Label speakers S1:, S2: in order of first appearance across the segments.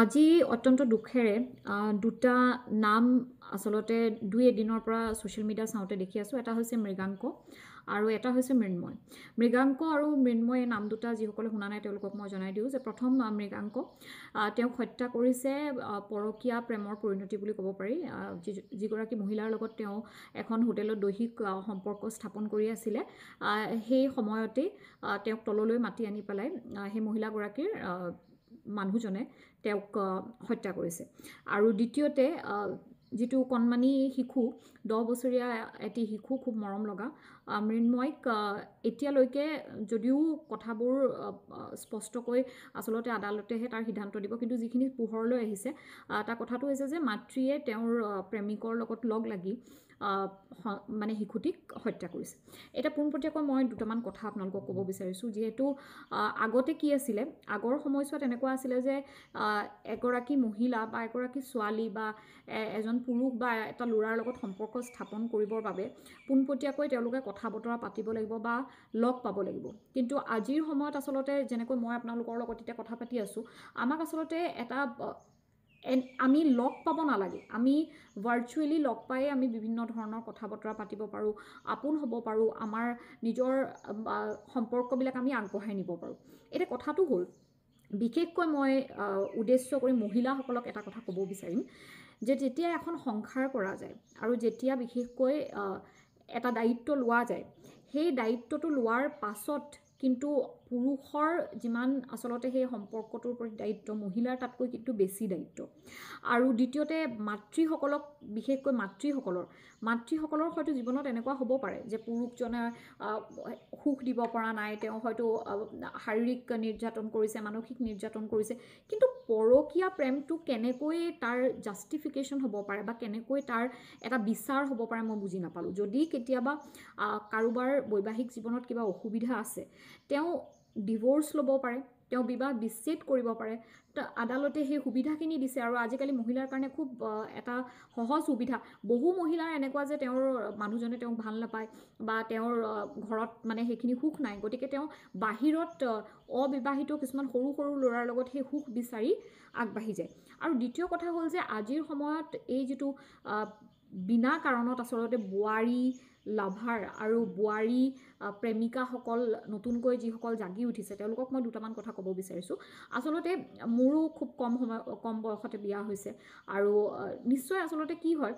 S1: আজি অত্যন্ত দুখেৰে দুটা নাম আচলতে দুই এদিনৰ পৰা ছ'চিয়েল মিডিয়া চাওঁতে দেখি আছোঁ। এটা হৈছে মৃগাংক আৰু এটা হৈছে মৃন্ময়। মৃগাংক আৰু মৃন্ময় এই নাম দুটা যিসকলে শুনা নাই তেওঁলোকক মই জনাই দিওঁ যে প্ৰথম মৃগাংক তেওঁক হত্যা কৰিছে পৰকীয়া প্ৰেমৰ পৰিণতি বুলি ক'ব পাৰি। যিগৰাকী মহিলাৰ লগত তেওঁ এখন হোটেলত দৈহিক সম্পৰ্ক স্থাপন কৰি আছিলে, সেই সময়তেই তেওঁক তললৈ মাতি আনি পেলাই সেই মহিলাগৰাকীৰ মানুহজনে তেওঁক হত্যা কৰিছে। আৰু দ্বিতীয়তে যিটো কণমানি শিশু 10 বছৰীয়া এটি শিশু, খুব মৰম লগা মৃন্ময়ক এতিয়ালৈকে যদিও কথাবোৰ স্পষ্টকৈ আচলতে আদালতেহে তাৰ সিদ্ধান্ত দিব, কিন্তু যিখিনি পোহৰলৈ আহিছে তাৰ কথাটো হৈছে যে মাতৃয়ে তেওঁৰ প্ৰেমিকৰ লগত লগ লাগি মানে শিশুটিক হত্যা কৰিছে। এতিয়া পোনপটীয়াকৈ মই দুটামান কথা আপোনালোকক ক'ব বিচাৰিছোঁ। যিহেতু আগতে কি আছিলে, আগৰ সময়ছোৱাত এনেকুৱা আছিলে যে এগৰাকী মহিলা বা এগৰাকী ছোৱালী বা এজন পুৰুষ বা এটা ল'ৰাৰ লগত সম্পৰ্ক স্থাপন কৰিবৰ বাবে পোনপটীয়াকৈ তেওঁলোকে কথা বতৰা পাতিব লাগিব বা লগ পাব লাগিব। কিন্তু আজিৰ সময়ত আচলতে যেনেকৈ মই আপোনালোকৰ লগত এতিয়া কথা পাতি আছোঁ, আমাক আচলতে আমি লগ পাব নালাগে, আমি ভাৰ্চুৱেলি লগ পায়ে আমি বিভিন্ন ধৰণৰ কথা বতৰা পাতিব পাৰোঁ, আপোন হ'ব পাৰোঁ, আমাৰ নিজৰ সম্পৰ্কবিলাক আমি আগবঢ়াই নিব পাৰোঁ। এতিয়া কথাটো হ'ল, বিশেষকৈ মই উদ্দেশ্য কৰি মহিলাসকলক এটা কথা ক'ব বিচাৰিম যে যেতিয়া এখন সংসাৰ কৰা যায় আৰু যেতিয়া বিশেষকৈ এটা দায়িত্ব লোৱা যায়, সেই দায়িত্বটো লোৱাৰ পাছত কিন্তু পুৰুষৰ যিমান আচলতে সেই সম্পৰ্কটোৰ প্ৰতি দায়িত্ব, মহিলাৰ তাতকৈ কিন্তু বেছি দায়িত্ব। আৰু দ্বিতীয়তে মাতৃসকলক, বিশেষকৈ মাতৃসকলৰ হয়তো জীৱনত এনেকুৱা হ'ব পাৰে যে পুৰুষজনে সুখ দিব পৰা নাই, তেওঁ হয়তো শাৰীৰিক নিৰ্যাতন কৰিছে, মানসিক নিৰ্যাতন কৰিছে, কিন্তু পৰকীয়া প্ৰেমটো কেনেকৈ তাৰ জাষ্টিফিকেশ্যন হ'ব পাৰে বা কেনেকৈ তাৰ এটা বিচাৰ হ'ব পাৰে মই বুজি নাপালোঁ। যদি কেতিয়াবা কাৰোবাৰ বৈবাহিক জীৱনত কিবা অসুবিধা আছে, তেওঁ ডিভ'ৰ্চ ল'ব পাৰে, তেওঁ বিবাহ বিচ্ছেদ কৰিব পাৰে, আদালতে সেই সুবিধাখিনি দিছে। আৰু আজিকালি মহিলাৰ কাৰণে খুব এটা সহজ সুবিধা। বহু মহিলাৰ এনেকুৱা যে তেওঁৰ মানুহজনে তেওঁক ভাল নাপায় বা তেওঁৰ ঘৰত মানে সেইখিনি সুখ নাই, গতিকে তেওঁ বাহিৰত অবিবাহিত কিছুমান সৰু সৰু ল'ৰাৰ লগত সেই সুখ বিচাৰি আগবাঢ়ি যায়। আৰু দ্বিতীয় কথা হ'ল যে আজিৰ সময়ত এই যিটো বিনা কাৰণত আচলতে বোৱাৰী লাভাৰ আৰু বোৱাৰী প্ৰেমিকাসকল নতুনকৈ যিসকল জাগি উঠিছে, তেওঁলোকক মই দুটামান কথা ক'ব বিচাৰিছোঁ। আচলতে মোৰো খুব কম বয়সতে বিয়া হৈছে আৰু নিশ্চয় আচলতে কি হয়,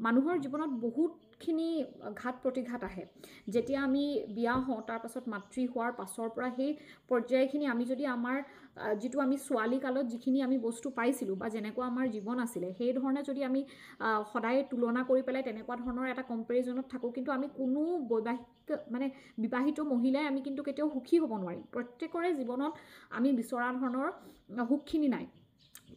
S1: মানুহৰ জীৱনত বহুতখিনি ঘাত প্ৰতিঘাত আহে। যেতিয়া আমি বিয়া হওঁ, তাৰপাছত মাতৃ হোৱাৰ পাছৰ পৰা সেই পৰ্যায়খিনি আমি যদি আমাৰ যিটো আমি ছোৱালী কালত যিখিনি আমি বস্তু পাইছিলোঁ বা যেনেকুৱা আমাৰ জীৱন আছিলে, সেই ধৰণে যদি আমি সদায় তুলনা কৰি পেলাই তেনেকুৱা ধৰণৰ এটা কম্পেৰিজনত থাকোঁ, কিন্তু আমি কোনো বিবাহিত মহিলাই আমি কিন্তু কেতিয়াও সুখী হ'ব নোৱাৰিম। প্ৰত্যেকৰে জীৱনত আমি বিচৰা ধৰণৰ সুখখিনি নাই।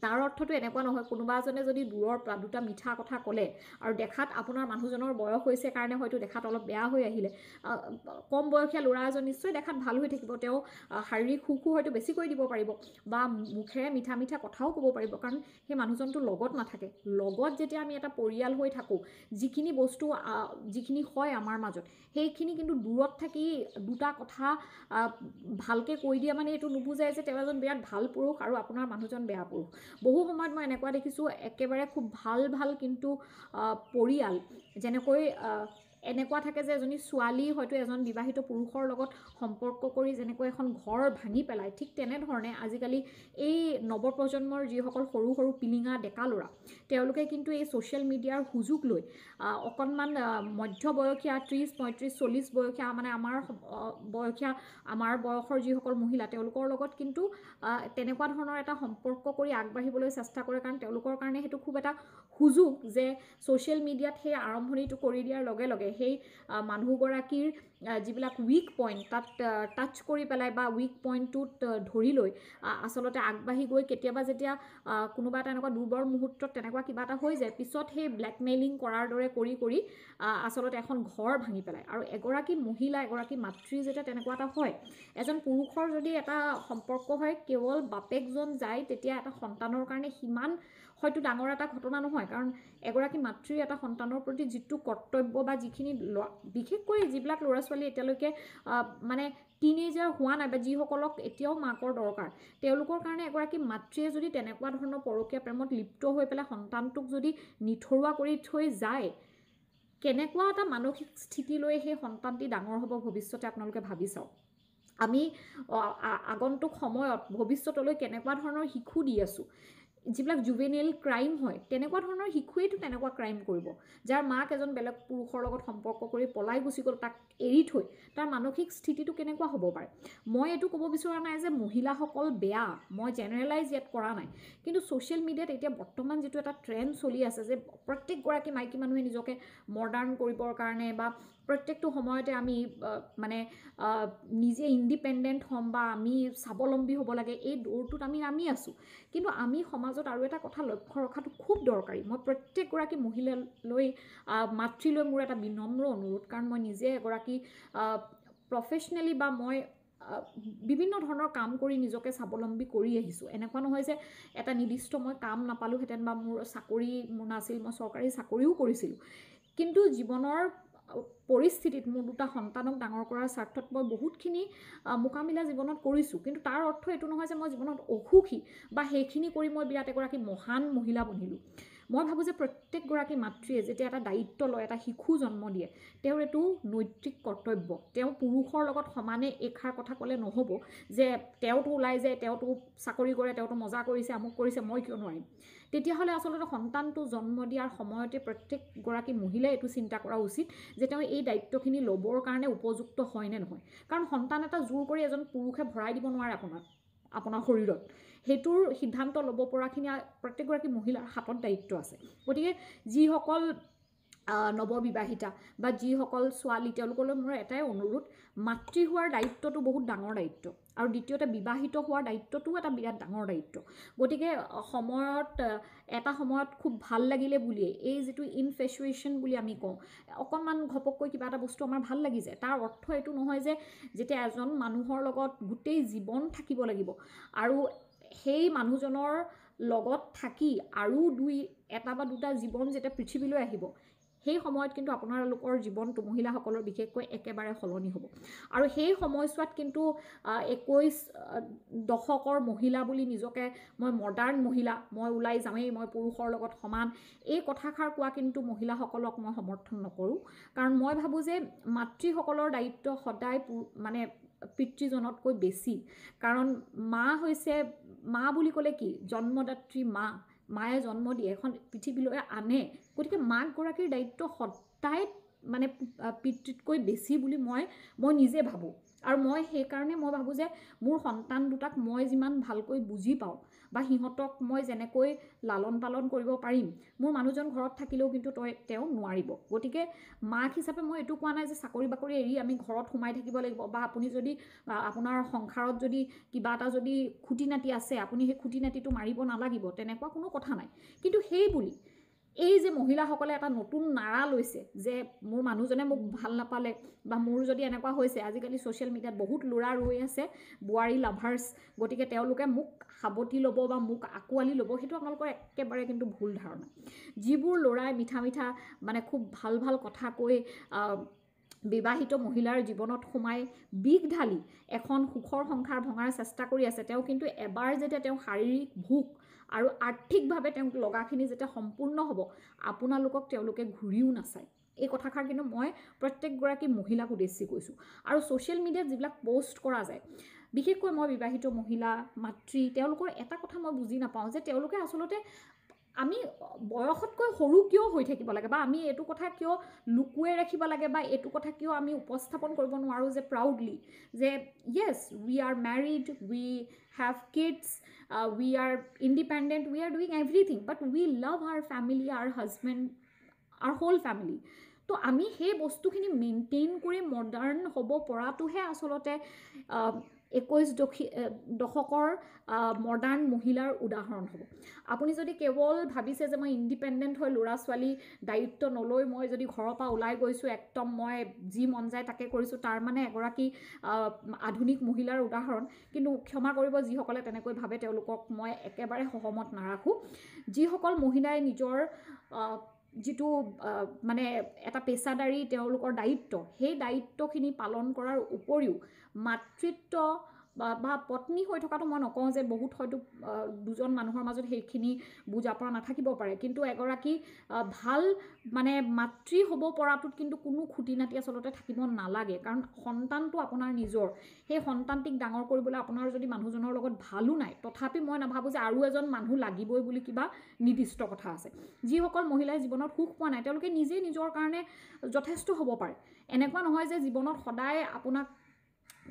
S1: তাৰ অৰ্থটো এনেকুৱা নহয় কোনোবা এজনে যদি দূৰৰ পৰা দুটা মিঠা কথা ক'লে আৰু দেখাত আপোনাৰ মানুহজনৰ বয়স হৈছে কাৰণে হয়তো দেখাত অলপ বেয়া হৈ আহিলে, কম বয়সীয়া ল'ৰা এজন নিশ্চয় দেখাত ভাল হৈ থাকিব, তেওঁ শাৰীৰিক সুখো হয়তো বেছিকৈ দিব পাৰিব বা মুখেৰে মিঠা মিঠা কথাও ক'ব পাৰিব, কাৰণ সেই মানুহজনটো লগত নাথাকে। লগত যেতিয়া আমি এটা পৰিয়াল হৈ থাকোঁ, যিখিনি বস্তু যিখিনি হয় আমাৰ মাজত, সেইখিনি কিন্তু দূৰত থাকি দুটা কথা ভালকৈ কৈ দিয়া মানে এইটো নুবুজায় যে তেওঁ এজন বিৰাট ভাল পুৰুষ আৰু আপোনাৰ মানুহজন বেয়া পুৰুষ। বহু সময়ত মই এনেকুৱা দেখিছোঁ, একেবাৰে খুব ভাল কিন্তু পৰিয়াল, যেনেকৈ এনেকুৱা থাকে যে এজনী ছোৱালী হয়তো এজন বিবাহিত পুৰুষৰ লগত সম্পৰ্ক কৰি যেনেকৈ এখন ঘৰ ভাঙি পেলায়, ঠিক তেনেধৰণে আজিকালি এই নৱপ্ৰজন্মৰ যিসকল সৰু সৰু পিলিঙা ডেকা ল'ৰা, তেওঁলোকে কিন্তু এই ছ'চিয়েল মিডিয়াৰ সুযোগ লৈ অকণমান মধ্যবয়সীয়া 30, 35, 40 বয়সীয়া, মানে আমাৰ বয়সৰ যিসকল মহিলা, তেওঁলোকৰ লগত কিন্তু তেনেকুৱা ধৰণৰ এটা সম্পৰ্ক কৰি আগবাঢ়িবলৈ চেষ্টা কৰে, কাৰণ তেওঁলোকৰ কাৰণে সেইটো খুব এটা সুযোগ যে ছ'চিয়েল মিডিয়াত সেই আৰম্ভণিটো কৰি দিয়াৰ লগে লগে সেই মানুহগৰাকীৰ যিবিলাক উইক পইণ্ট তাত টাচ কৰি পেলাই বা উইক পইণ্টটোত ধৰি লৈ আচলতে আগবাঢ়ি গৈ কেতিয়াবা যেতিয়া কোনোবা এটা এনেকুৱা দুৰ্বল মুহূৰ্তত তেনেকুৱা কিবা এটা হৈ যায়, পিছত সেই ব্লেকমেইলিং কৰাৰ দৰে কৰি আচলতে এখন ঘৰ ভাঙি পেলায়। আৰু এগৰাকী মহিলা, এগৰাকী মাতৃ যেতিয়া তেনেকুৱা এটা হয়, এজন পুৰুষৰ যদি এটা সম্পৰ্ক হয়, কেৱল বাপেকজন যায়, তেতিয়া এটা সন্তানৰ কাৰণে সিমান হয়তো ডাঙৰ এটা ঘটনা নহয়, কাৰণ এগৰাকী মাতৃৰ এটা সন্তানৰ প্ৰতি যিটো কৰ্তব্য বা যিখিনি বহুতখিনি বিশেষকৈ যিবিলাক ল'ৰা ছোৱালী এতিয়ালৈকে মানে টিনেজাৰ হোৱা নাই বা যিসকলক এতিয়াও মাকৰ দৰকাৰ তেওঁলোকৰ কাৰণে এগৰাকী মাতৃয়ে যদি তেনেকুৱা ধৰণৰ পৰকীয়া প্ৰেমত লিপ্ত হৈ পেলাই সন্তানটোক যদি নিথৰুৱা কৰি থৈ যায় কেনেকুৱা এটা মানসিক স্থিতি লৈ সেই সন্তানটি ডাঙৰ হ'ব ভৱিষ্যতে আপোনালোকে ভাবি চাওক আমি আগন্তুক সময়ত ভৱিষ্যতলৈ কেনেকুৱা ধৰণৰ শিশু দি আছোঁ যিবিলাক জুভেনিয়েল ক্ৰাইম হয় তেনেকুৱা ধৰণৰ শিশুৱেইতো তেনেকুৱা ক্ৰাইম কৰিব যাৰ মাক এজন বেলেগ পুৰুষৰ লগত সম্পৰ্ক কৰি পলাই গুচি গ'ল তাক এৰি থৈ তাৰ মানসিক স্থিতিটো কেনেকুৱা হ'ব পাৰে মই এইটো ক'ব বিচৰা নাই যে মহিলাসকল বেয়া মই জেনেৰেলাইজ ইয়াত কৰা নাই কিন্তু ছ'চিয়েল মিডিয়াত এতিয়া বৰ্তমান যিটো এটা ট্ৰেণ্ড চলি আছে যে প্ৰত্যেকগৰাকী মাইকী মানুহে নিজকে মডাৰ্ণ কৰিবৰ কাৰণে বা প্ৰত্যেকটো সময়তে আমি মানে নিজে ইণ্ডিপেণ্ডেণ্ট হ'ম বা আমি স্বাৱলম্বী হ'ব লাগে এই দৌৰটোত আমি নামি আছোঁ কিন্তু আমি সমাজত আৰু এটা কথা লক্ষ্য ৰখাটো খুব দৰকাৰী মই প্ৰত্যেকগৰাকী মহিলালৈ মাতৃলৈ মোৰ এটা বিনম্ৰ অনুৰোধ কাৰণ মই নিজে এগৰাকী প্ৰফেচনেলি বা মই বিভিন্ন ধৰণৰ কাম কৰি নিজকে স্বাৱলম্বী কৰি আহিছোঁ এনেকুৱা নহয় যে এটা নিৰ্দিষ্ট মই কাম নাপালোঁহেঁতেন বা মোৰ চাকৰি মোৰ নাছিল মই চৰকাৰী চাকৰিও কৰিছিলোঁ কিন্তু জীৱনৰ পৰিস্থিতিত মোৰ দুটা সন্তানক ডাঙৰ কৰাৰ স্বাৰ্থত মই বহুতখিনি মোকামিলা জীৱনত কৰিছোঁ কিন্তু তাৰ অৰ্থ এইটো নহয় যে মই জীৱনত অসুখী বা সেইখিনি কৰি মই বিৰাট এগৰাকী মহান মহিলা বনিলোঁ মই ভাবোঁ যে প্ৰত্যেকগৰাকী মাতৃয়ে যেতিয়া এটা দায়িত্ব লয় এটা শিশু জন্ম দিয়ে তেওঁৰ এইটো নৈতিক কৰ্তব্য তেওঁ পুৰুষৰ লগত সমানে এষাৰ কথা ক'লে নহ'ব যে তেওঁতো ওলাই যায় তেওঁতো চাকৰি কৰে তেওঁতো মজা কৰিছে আমুক কৰিছে মই কিয় নোৱাৰিম তেতিয়াহ'লে আচলতে সন্তানটো জন্ম দিয়াৰ সময়তে প্ৰত্যেকগৰাকী মহিলাই এইটো চিন্তা কৰা উচিত যে তেওঁ এই দায়িত্বখিনি ল'বৰ কাৰণে উপযুক্ত হয় নে নহয় কাৰণ সন্তান এটা জোৰ কৰি এজন পুৰুষে ভৰাই দিব নোৱাৰে আপোনাৰ শৰীৰত সেইটোৰ সিদ্ধান্ত ল'ব পৰাখিনি প্ৰত্যেকগৰাকী মহিলাৰ হাতত দায়িত্ব আছে গতিকে যিসকল নৱবিবাহিতা বা যিসকল ছোৱালী তেওঁলোকলৈ মোৰ এটাই অনুৰোধ মাতৃ হোৱাৰ দায়িত্বটো বহুত ডাঙৰ দায়িত্ব আৰু দ্বিতীয়তে বিবাহিত হোৱাৰ দায়িত্বটোও এটা বিৰাট ডাঙৰ দায়িত্ব গতিকে এটা সময়ত খুব ভাল লাগিলে বুলিয়ে এই যিটো ইনফেচুৱেশ্যন বুলি আমি কওঁ অকণমান ঘপককৈ কিবা এটা বস্তু আমাৰ ভাল লাগি যায় তাৰ অৰ্থ এইটো নহয় যে যেতিয়া এজন মানুহৰ লগত গোটেই জীৱন থাকিব লাগিব আৰু সেই মানুহজনৰ লগত থাকি আৰু এটা বা দুটা জীৱন যেতিয়া পৃথিৱীলৈ আহিব সেই সময়ত কিন্তু আপোনালোকৰ জীৱনটো মহিলাসকলৰ বিশেষকৈ একেবাৰে সলনি হ'ব আৰু সেই সময়ছোৱাত কিন্তু 21 দশকৰ মহিলা বুলি নিজকে মই মডাৰ্ণ মহিলা মই ওলাই যামেই মই পুৰুষৰ লগত সমান এই কথাষাৰ কোৱা কিন্তু মহিলাসকলক মই সমৰ্থন নকৰোঁ কাৰণ মই ভাবোঁ যে মাতৃসকলৰ দায়িত্ব সদায় মানে পিতৃজনতকৈ বেছি কাৰণ মা বুলি ক'লে কি জন্মদাত্ৰী মায়ে জন্ম দিয়ে এখন পৃথিৱীলৈ আনে গতিকে মাকগৰাকীৰ দায়িত্ব সদায় মানে পিতৃতকৈ বেছি বুলি মই নিজে ভাবোঁ আৰু মই সেইকাৰণে মই ভাবোঁ যে মোৰ সন্তান দুটাক মই যিমান ভালকৈ বুজি পাওঁ বা সিহঁতক মই যেনেকৈ লালন পালন কৰিব পাৰিম মোৰ মানুহজন ঘৰত থাকিলেও কিন্তু তেওঁ নোৱাৰিব গতিকে মাক হিচাপে মই এইটো কোৱা নাই যে চাকৰি বাকৰি এৰি আমি ঘৰত সোমাই থাকিব লাগিব বা আপুনি যদি আপোনাৰ সংসাৰত যদি কিবা এটা যদি খুটি নাতি আছে আপুনি সেই খুটি নাতিটো মাৰিব নালাগিব তেনেকুৱা কোনো কথা নাই কিন্তু সেই বুলি এই যে মহিলাসকলে এটা নতুন নাৰা লৈছে যে মোৰ মানুহজনে মোক ভাল নাপালে বা মোৰ যদি এনেকুৱা হৈছে আজিকালি ছ'চিয়েল মিডিয়াত বহুত ল'ৰা ৰৈ আছে বোৱাৰী লাভাৰ্ছ গতিকে তেওঁলোকে মোক সাৱটি ল'ব বা মোক আঁকোৱালি ল'ব সেইটো আপোনালোকৰ একেবাৰে কিন্তু ভুল ধাৰণা যিবোৰ ল'ৰাই মিঠা মানে খুব ভাল কথা কৈ বিবাহিত মহিলাৰ জীৱনত সোমাই বিষ ঢালি এখন সুখৰ সংসাৰ ভঙাৰ চেষ্টা কৰি আছে তেওঁ কিন্তু এবাৰ যেতিয়া তেওঁ শাৰীৰিক ভোক আৰু আৰ্থিকভাৱে তেওঁক লগাখিনি যেতিয়া সম্পূৰ্ণ হ'ব আপোনালোকক তেওঁলোকে ঘূৰিও নাচায় এই কথাষাৰ কিন্তু মই প্ৰত্যেকগৰাকী মহিলাক উদ্দেশ্যি কৈছোঁ আৰু ছ'চিয়েল মিডিয়াত যিবিলাক পোষ্ট কৰা যায় বিশেষকৈ মই বিবাহিত মহিলা মাতৃ তেওঁলোকৰ এটা কথা মই বুজি নাপাওঁ যে তেওঁলোকে আচলতে আমি বয়সতকৈ সৰু কিয় হৈ থাকিব লাগে বা আমি এইটো কথা কিয় লুকুৱাই ৰাখিব লাগে বা এইটো কথা কিয় আমি উপস্থাপন কৰিব নোৱাৰোঁ যে প্ৰাউডলি যে yes we are married we have kids, we are independent, we are doing everything, but we love our family, our husband, our whole family. তো আমি সেই বস্তুখিনি মেইনটেইন কৰি মডাৰ্ণ হ'ব পৰাটোহে আচলতে 21 দশকৰ মডাৰ্ণ মহিলাৰ উদাহৰণ হ'ব আপুনি যদি কেৱল ভাবিছে যে মই ইণ্ডিপেণ্ডেণ্ট হৈ ল'ৰা ছোৱালী দায়িত্ব নলৈ মই যদি ঘৰৰ পৰা ওলাই গৈছোঁ একদম মই যি মন যায় তাকে কৰিছোঁ তাৰ মানে এগৰাকী আধুনিক মহিলাৰ উদাহৰণ কিন্তু ক্ষমা কৰিব যিসকলে তেনেকৈ ভাবে তেওঁলোকক মই একেবাৰে সহমত নাৰাখোঁ যিসকল মহিলাই নিজৰ যিটো মানে এটা পেছাদাৰী তেওঁলোকৰ দায়িত্ব, সেই দায়িত্বখিনি পালন কৰাৰ উপৰিও মাতৃত্ব বা পত্নী হৈ থকাটো মই নকওঁ যে বহুত হয়তো দুজন মানুহৰ মাজত সেইখিনি বুজা পৰা নাথাকিব পাৰে, কিন্তু এগৰাকী ভাল মানে মাতৃ হ'ব পৰাটোত কিন্তু কোনো খুটি নাতি আচলতে থাকিব নালাগে। কাৰণ সন্তানটো আপোনাৰ নিজৰ, সেই সন্তানটিক ডাঙৰ কৰিবলৈ আপোনাৰ যদি মানুহজনৰ লগত ভালো নাই, তথাপি মই নাভাবোঁ যে আৰু এজন মানুহ লাগিবই বুলি কিবা নিৰ্দিষ্ট কথা আছে। যিসকল মহিলাই জীৱনত সুখ পোৱা নাই তেওঁলোকে নিজে নিজৰ কাৰণে যথেষ্ট হ'ব পাৰে। এনেকুৱা নহয় যে জীৱনত সদায় আপোনাক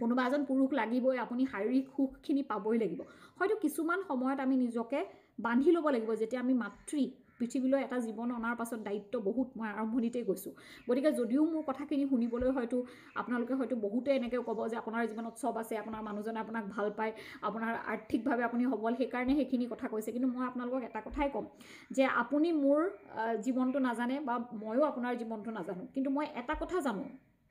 S1: কোনোবা এজন পুৰুষ লাগিবই, আপুনি শাৰীৰিক সুখখিনি পাবই লাগিব। হয়তো কিছুমান সময়ত আমি নিজকে বান্ধি ল'ব লাগিব, যেতিয়া আমি মাতৃ পৃথিৱীলৈ এটা জীৱন অনাৰ পাছত দায়িত্ব বহুত, মই আৰম্ভণিতেই কৈছোঁ। গতিকে যদিও মোৰ কথাখিনি শুনিবলৈ হয়তো আপোনালোকে হয়তো বহুতে এনেকৈ ক'ব যে আপোনাৰ জীৱনত চব আছে, আপোনাৰ মানুহজনে আপোনাক ভাল পায়, আপোনাৰ আৰ্থিকভাৱে আপুনি সবল, সেইকাৰণে সেইখিনি কথা কৈছে। কিন্তু মই আপোনালোকক এটা কথাই ক'ম যে আপুনি মোৰ জীৱনটো নাজানে বা ময়ো আপোনাৰ জীৱনটো নাজানো, কিন্তু মই এটা কথা জানো,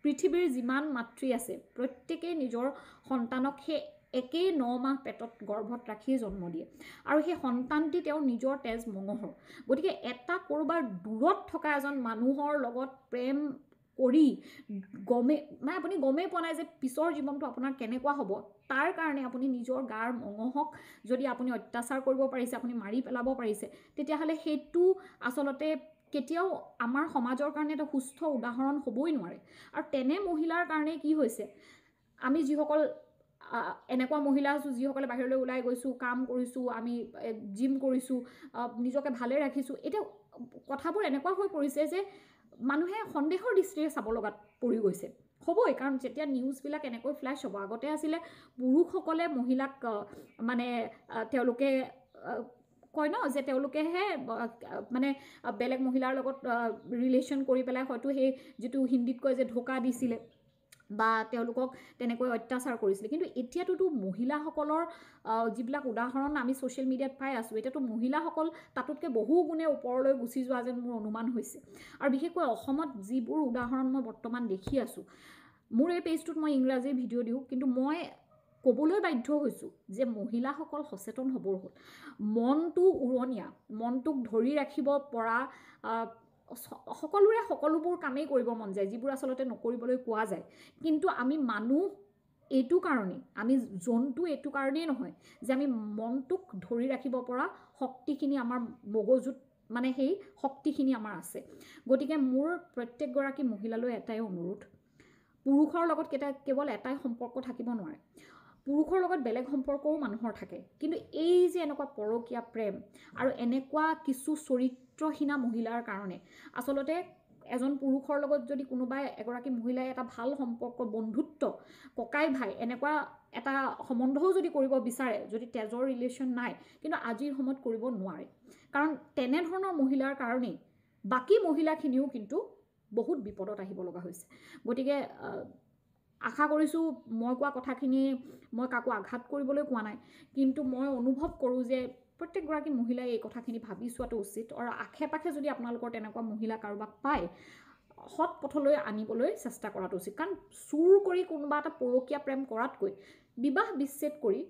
S1: পৃথিৱীৰ যিমান মাতৃ আছে প্ৰত্যেকেই নিজৰ সন্তানক সেই একেই 9 মাহ পেটত গৰ্ভত ৰাখিয়ে জন্ম দিয়ে, আৰু সেই সন্তানটি তেওঁৰ নিজৰ তেজ মঙহৰ। গতিকে এটা ক'ৰবাৰ দূৰত থকা এজন মানুহৰ লগত প্ৰেম কৰি মানে আপুনি গমেই পোৱা নাই যে পিছৰ জীৱনটো আপোনাৰ কেনেকুৱা হ'ব, তাৰ কাৰণে আপুনি নিজৰ গাৰ মঙহক যদি আপুনি অত্যাচাৰ কৰিব পাৰিছে, আপুনি মাৰি পেলাব পাৰিছে, তেতিয়াহ'লে সেইটো আচলতে কেতিয়াও আমাৰ সমাজৰ কাৰণে এটা সুস্থ উদাহৰণ হ'বই নোৱাৰে। আৰু তেনে মহিলাৰ কাৰণে কি হৈছে, আমি যিসকল এনেকুৱা মহিলা আছোঁ যিসকলে বাহিৰলৈ ওলাই গৈছোঁ, কাম কৰিছোঁ, আমি জিম কৰিছোঁ, নিজকে ভালে ৰাখিছোঁ, এতিয়া কথাবোৰ এনেকুৱা হৈ পৰিছে যে মানুহে সন্দেহৰ দৃষ্টিৰে চাব লগাত পৰি গৈছে। হ'বই, কাৰণ যেতিয়া নিউজবিলাক এনেকৈ ফ্লেছ হ'ব, আগতে আছিলে পুৰুষসকলে মহিলাক মানে তেওঁলোকে কয় ন যে তেওঁলোকেহে মানে বেলেগ মহিলাৰ লগত ৰিলেশ্যন কৰি পেলাই হয়তো সেই যিটো হিন্দীত কয় যে ধোকা দিছিলে বা তেওঁলোকক তেনেকৈ অত্যাচাৰ কৰিছিলে। কিন্তু এতিয়াতোতো মহিলাসকলৰ যিবিলাক উদাহৰণ আমি ছ'চিয়েল মিডিয়াত পাই আছোঁ, এতিয়াতো মহিলাসকল তাতোতকৈ বহু গুণে ওপৰলৈ গুচি যোৱা যেন মোৰ অনুমান হৈছে। আৰু বিশেষকৈ অসমত যিবোৰ উদাহৰণ মই বৰ্তমান দেখি আছোঁ, মোৰ এই পেজটোত মই ইংৰাজীৰ ভিডিঅ' দিওঁ, কিন্তু মই ক'বলৈ বাধ্য হৈছোঁ যে মহিলাসকল সচেতন হ'বৰ হ'ল। মনটো উৰণীয়া, মনটোক ধৰি ৰাখিব পৰা সকলোৰে সকলোবোৰ কামেই কৰিব মন যায়, যিবোৰ আচলতে নকৰিবলৈ কোৱা যায়। কিন্তু আমি মানুহ এইটো কাৰণেই, আমি জন্তু এইটো কাৰণেই নহয় যে আমি মনটোক ধৰি ৰাখিব পৰা শক্তিখিনি আমাৰ মগজুত, মানে সেই শক্তিখিনি আমাৰ আছে। গতিকে মোৰ প্ৰত্যেকগৰাকী মহিলালৈ এটাই অনুৰোধ, পুৰুষৰ লগত কেৱল এটাই সম্পৰ্ক থাকিব নোৱাৰে, পুৰুষৰ লগত বেলেগ সম্পৰ্কও মানুহৰ থাকে। কিন্তু এই যে এনেকুৱা পৰকীয়া প্ৰেম আৰু এনেকুৱা কিছু চৰিত্ৰহীনা মহিলাৰ কাৰণে আচলতে এজন পুৰুষৰ লগত যদি কোনোবাই এগৰাকী মহিলাই এটা ভাল সম্পৰ্ক, বন্ধুত্ব, ককাই ভাই এনেকুৱা এটা সম্বন্ধও যদি কৰিব বিচাৰে, যদি তেজৰ ৰিলেশ্যন নাই, কিন্তু আজিৰ সময়ত কৰিব নোৱাৰে। কাৰণ তেনেধৰণৰ মহিলাৰ কাৰণেই বাকী মহিলাখিনিও কিন্তু বহুত বিপদত আহিব লগা হৈছে। গতিকে আশা কৰিছোঁ মই কোৱা কথাখিনি মই কাকো আঘাত কৰিবলৈ কোৱা নাই, কিন্তু মই অনুভৱ কৰোঁ যে প্ৰত্যেকগৰাকী মহিলাই এই কথাখিনি ভাবি চোৱাটো উচিত। আৰু আশে পাশে যদি আপোনালোকৰ তেনেকুৱা মহিলা কাৰোবাক পায়, সৎ পথলৈ আনিবলৈ চেষ্টা কৰাটো উচিত। কাৰণ চুৰ কৰি কোনোবা এটা পৰকীয়া প্ৰেম কৰাতকৈ বিবাহ বিচ্ছেদ কৰি,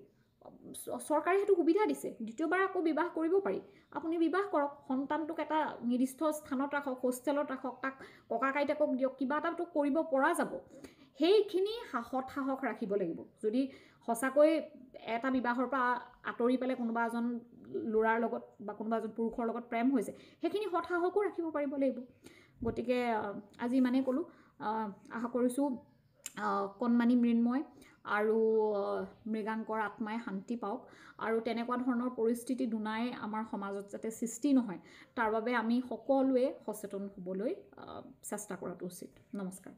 S1: চৰকাৰে সেইটো সুবিধা দিছে, দ্বিতীয়বাৰ আকৌ বিবাহ কৰিব পাৰি, আপুনি বিবাহ কৰক, সন্তানটোক এটা নিৰ্দিষ্ট স্থানত ৰাখক, হোষ্টেলত ৰাখক, তাক ককা আইতাকক দিয়ক, কিবা এটাতো কৰিব পৰা যাব। সেইখিনি সাহস ৰাখিব লাগিব। যদি সঁচাকৈ এটা বিবাহৰ পৰা আঁতৰি পেলাই কোনোবা এজন ল'ৰাৰ লগত বা কোনোবা এজন পুৰুষৰ লগত প্ৰেম হৈছে, সেইখিনি সাহসো ৰাখিব পাৰিব লাগিব। গতিকে আজি ইমানেই ক'লোঁ। আশা কৰিছোঁ কণমানি মৃন্ময় আৰু মৃগাংকৰ আত্মাই শান্তি পাওক, আৰু তেনেকুৱা ধৰণৰ পৰিস্থিতি দুনাই আমাৰ সমাজত যাতে সৃষ্টি নহয়, তাৰ বাবে আমি সকলোৱে সচেতন হ'বলৈ চেষ্টা কৰাটো উচিত। নমস্কাৰ।